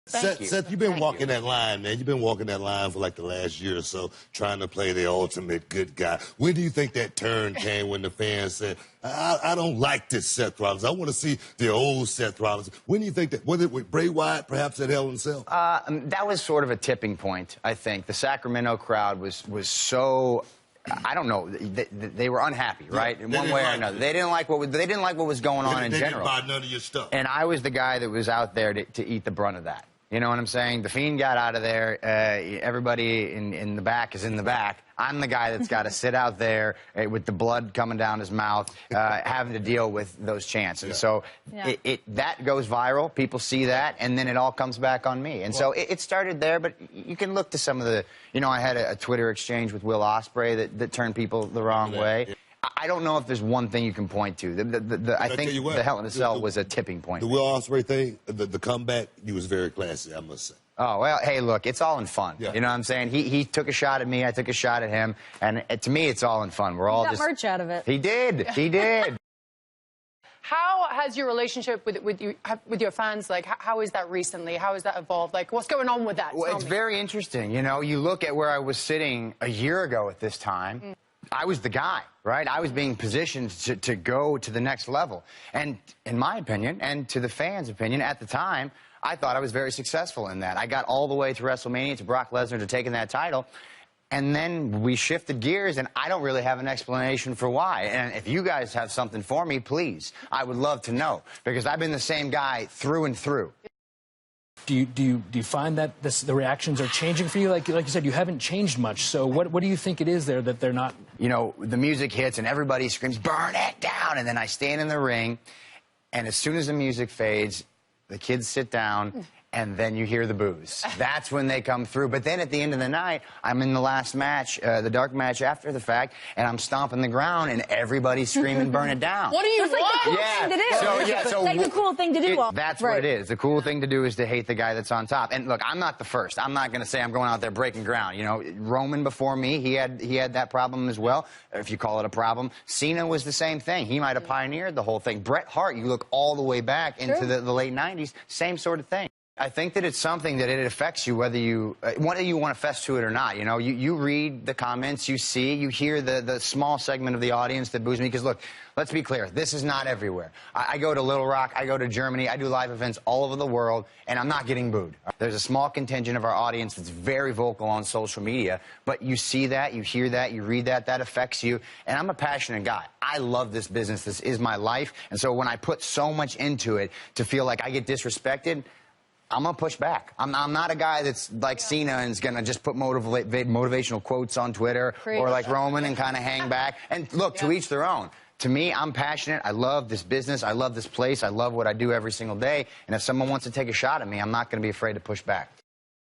Thank you. Seth, you've been walking that line, man. You've been walking that line for like the last year or so, trying to play the ultimate good guy. When do you think that turn came when the fans said, I don't like this Seth Rollins. I want to see the old Seth Rollins. When do you think that, was it with Bray Wyatt, perhaps at Hell in a Cell? That was sort of a tipping point, I think. The Sacramento crowd was so... I don't know. They were unhappy, right? In one way or another. They didn't like what was going on in general. They didn't buy none of your stuff. And I was the guy that was out there to eat the brunt of that. You know what I'm saying? The Fiend got out of there. Everybody in the back is in the back. I'm the guy that's got to sit out there with the blood coming down his mouth, having to deal with those chants. And so that goes viral. People see that, and then it all comes back on me. And so it started there, but you can look to some of the... You know, I had a Twitter exchange with Will Ospreay that turned people the wrong way. Yeah. I don't know if there's one thing you can point to. I think the Hell in a Cell was a tipping point. The Will Ospreay thing, the comeback, he was very classy, I must say. Oh, well, hey, look, it's all in fun. Yeah. You know what I'm saying? He took a shot at me, I took a shot at him, and to me, it's all in fun. We're all got merch out of it. He did. He did. How has your relationship with your fans, like, how is that recently? How has that evolved? Like, what's going on with that? Well, it's very interesting. You know, you look at where I was sitting a year ago at this time. I was the guy, right? I was being positioned to go to the next level. And in my opinion, and to the fans' opinion, at the time, I thought I was very successful in that. I got all the way to WrestleMania, to Brock Lesnar, to taking that title. And then we shifted gears, and I don't really have an explanation for why. And if you guys have something for me, please, I would love to know. Because I've been the same guy through and through. Do you find that the reactions are changing for you? Like you said, you haven't changed much. So what do you think it is there that they're not? You know, the music hits and everybody screams, "Burn it down!" And then I stand in the ring, and as soon as the music fades, the kids sit down, and then you hear the boos. That's when they come through. But then at the end of the night, I'm in the last match, the dark match after the fact, and I'm stomping the ground, and everybody's screaming, "Burn it down." What do you want? It's like the cool thing to do. That's what it is. The cool thing to do is to hate the guy that's on top. And look, I'm not the first. I'm not going to say I'm going out there breaking ground. You know, Roman before me, he had that problem as well, if you call it a problem. Cena was the same thing. He might have pioneered the whole thing. Bret Hart, you look all the way back into the late 90s, same sort of thing. I think that it's something that it affects you whether you want to fess to it or not. You know, you read the comments, you hear the small segment of the audience that boos me. Because look, let's be clear, this is not everywhere. I go to Little Rock, I go to Germany, I do live events all over the world, and I'm not getting booed. There's a small contingent of our audience that's very vocal on social media, but you see that, you hear that, you read that, that affects you. And I'm a passionate guy. I love this business. This is my life. And so when I put so much into it to feel like I get disrespected, I'm going to push back. I'm not a guy that's like Cena and is going to just put motivational quotes on Twitter or like Roman and kind of hang back. And look, to each their own. To me, I'm passionate. I love this business. I love this place. I love what I do every single day. And if someone wants to take a shot at me, I'm not going to be afraid to push back.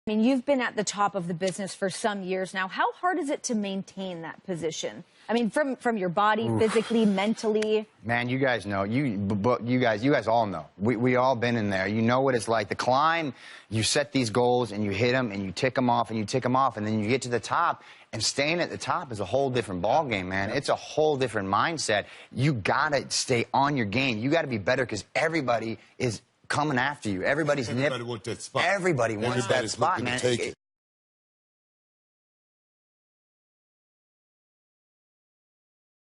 I mean, you've been at the top of the business for some years now. How hard is it to maintain that position? I mean, from your body, physically, mentally. Man, you guys know. You guys all know. We all been in there. You know what it's like. The climb, you set these goals and you hit them and you tick them off and you tick them off, and then you get to the top. And staying at the top is a whole different ballgame, man. It's a whole different mindset. You gotta stay on your game. You gotta be better because everybody is coming after you. Everybody wants that spot, man.